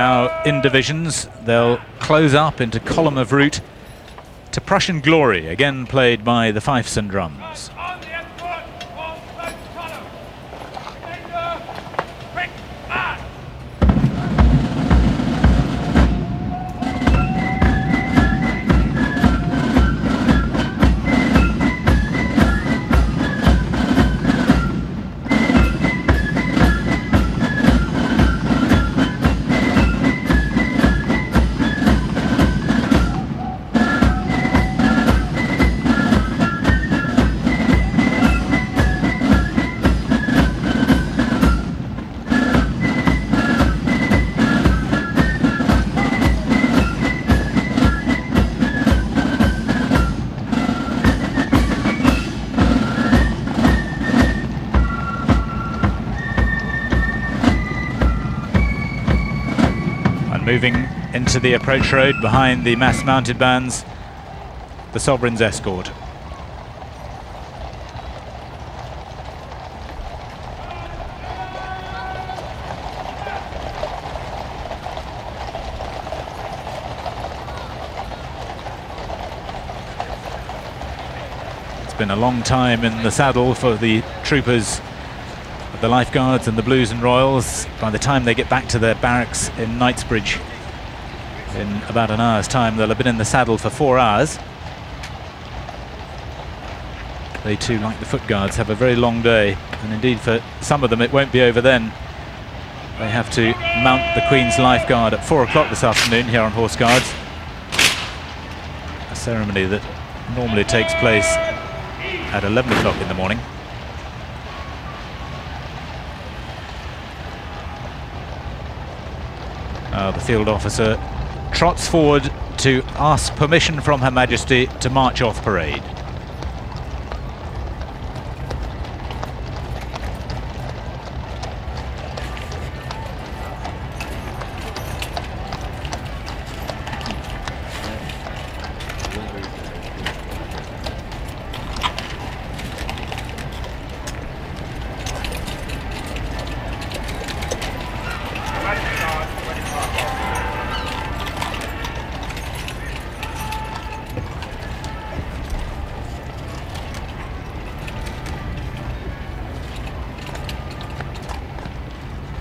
Now in divisions, they'll close up into column of route to Prussian Glory, again played by the fifes and drums. Moving into the approach road behind the mass-mounted bands, the Sovereign's escort. It's been a long time in the saddle for the troopers, the Lifeguards and the Blues and Royals. By the time they get back to their barracks in Knightsbridge in about an hour's time, they'll have been in the saddle for 4 hours. They too, like the Foot Guards, have a very long day, and indeed for some of them it won't be over then. They have to mount the Queen's Lifeguard at 4 o'clock this afternoon here on Horse Guards, a ceremony that normally takes place at 11 o'clock in the morning. The field officer trots forward to ask permission from Her Majesty to march off parade.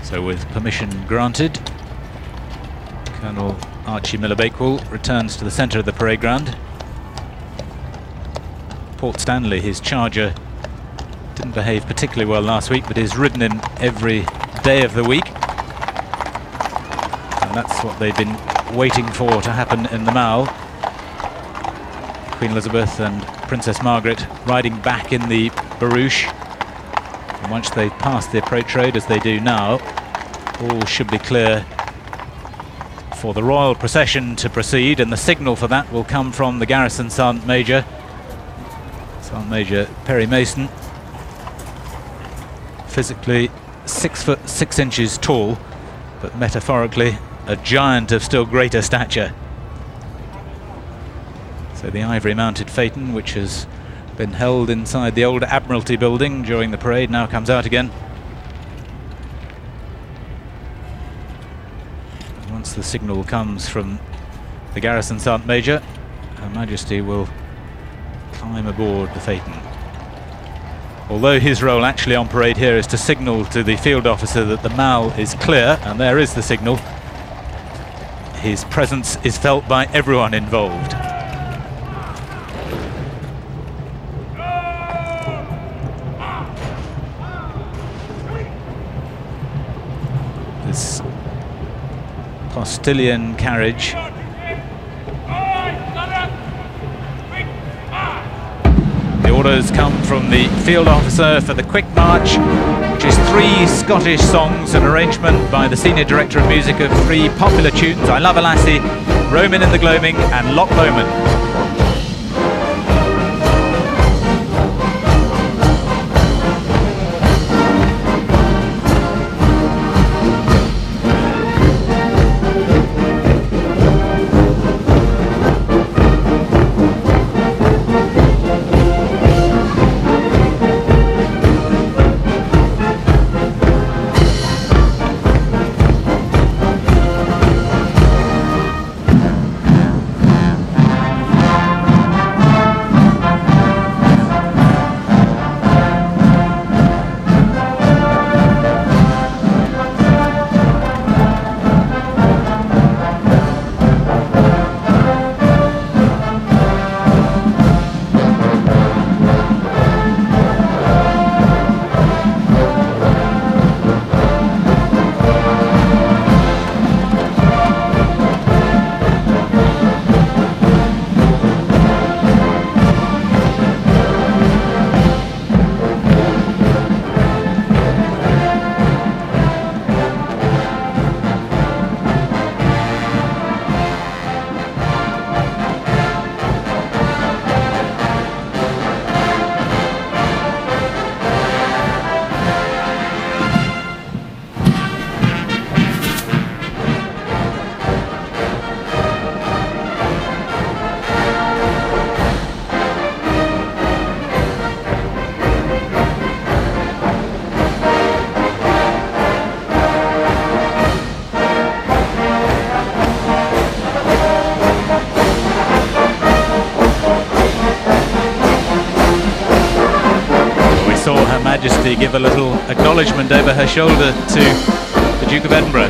So with permission granted, Colonel Archie Miller-Bakewell returns to the centre of the parade ground. Port Stanley, his charger, didn't behave particularly well last week, but is ridden in every day of the week. And that's what they've been waiting for to happen in the Mall. Queen Elizabeth and Princess Margaret riding back in the barouche. And once they pass the approach road, as they do now, all should be clear for the royal procession to proceed, and the signal for that will come from the Garrison Sergeant Major, Sergeant Major Perry Mason. Physically 6 foot 6 inches tall, but metaphorically a giant of still greater stature. So the ivory mounted phaeton, which has been held inside the old Admiralty building during the parade, now comes out again. And once the signal comes from the Garrison Sergeant Major, Her Majesty will climb aboard the phaeton. Although his role actually on parade here is to signal to the field officer that the Mall is clear, and there is the signal, his presence is felt by everyone involved. This postilion carriage orders come from the field officer for the quick march, which is 3 Scottish songs, an arrangement by the senior director of music of 3 popular tunes: I Love a Lassie, Roman in the Gloaming and Loch Lomond. Majesty give a little acknowledgement over her shoulder to the Duke of Edinburgh.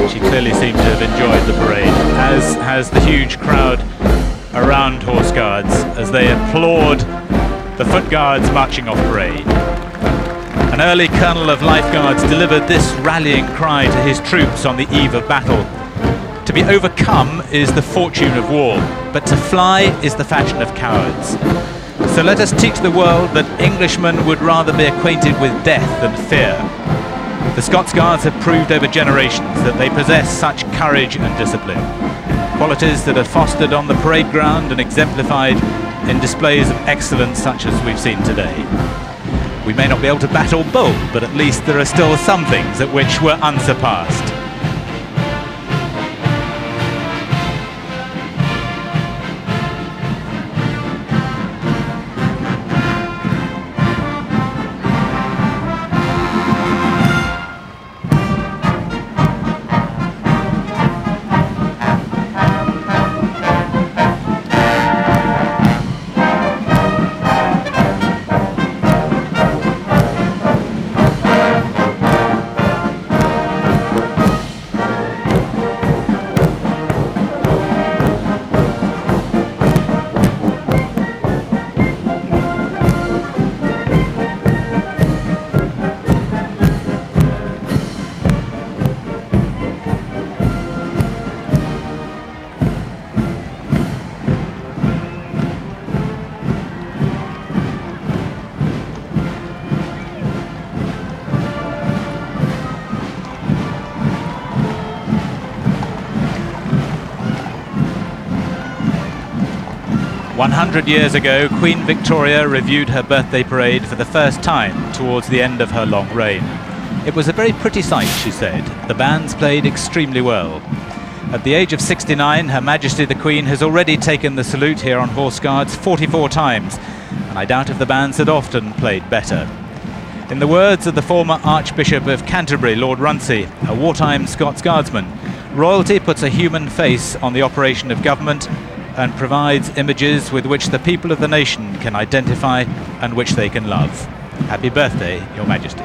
She clearly seemed to have enjoyed the parade, as has the huge crowd around Horse Guards as they applaud the Foot Guards marching off parade. An early colonel of Life Guards delivered this rallying cry to his troops on the eve of battle. To be overcome is the fortune of war, but to fly is the fashion of cowards. So let us teach the world that Englishmen would rather be acquainted with death than fear. The Scots Guards have proved over generations that they possess such courage and discipline, qualities that are fostered on the parade ground and exemplified in displays of excellence such as we've seen today. We may not be able to battle bull, but at least there are still some things at which we're unsurpassed. "100 years ago, Queen Victoria reviewed her birthday parade for the first time towards the end of her long reign. It was a very pretty sight," she said. "The bands played extremely well. At the age of 69, Her Majesty the Queen has already taken the salute here on Horse Guards 44 times, and I doubt if the bands had often played better." In the words of the former Archbishop of Canterbury, Lord Runcie, a wartime Scots Guardsman, royalty puts a human face on the operation of government and provides images with which the people of the nation can identify and which they can love. Happy birthday, Your Majesty.